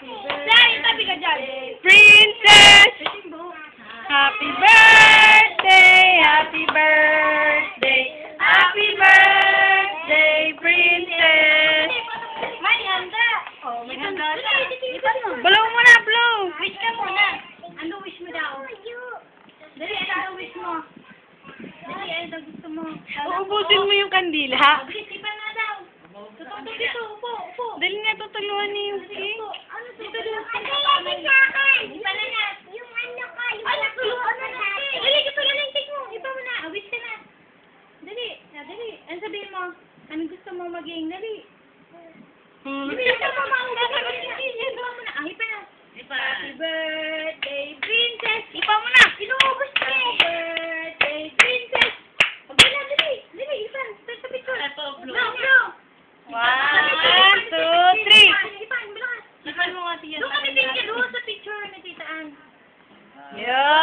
Dahil, tabi ka dyan. Princess! Happy birthday! Happy birthday! Happy birthday, Princess! May handa. Oh, may handa. Blow mo na, blow! Wish ka muna. Ano wish mo daw? Dali, ano wish mo? Dali, ano gusto mo? Uubusin mo yung kandila. Bilis, iba na daw. Tutulog dito, upo, upo. Dali na, tutulungan ni Yuki. Ano tutulog? Iba na na. Yung ano ka, yung ano tulungan na natin. Dali, ito na lang, take mo. Iba mo na, wish ka na. Dali, dali. Ano sabihin mo? Ano gusto mo maging? Dali. Dali, ito mo mga iba mo na. Iba na. Happy birthday, Princess. Iba mo na. Inuubos ka. Happy birthday, Princess. Okay na, dali. Dali, iba. Sa picture. No, no. 1, 2, 3. Ipan, bilangan. Ipan mo nga tiyan. Doon kami tingin, doon sa picture ni Tita Ann. Yo!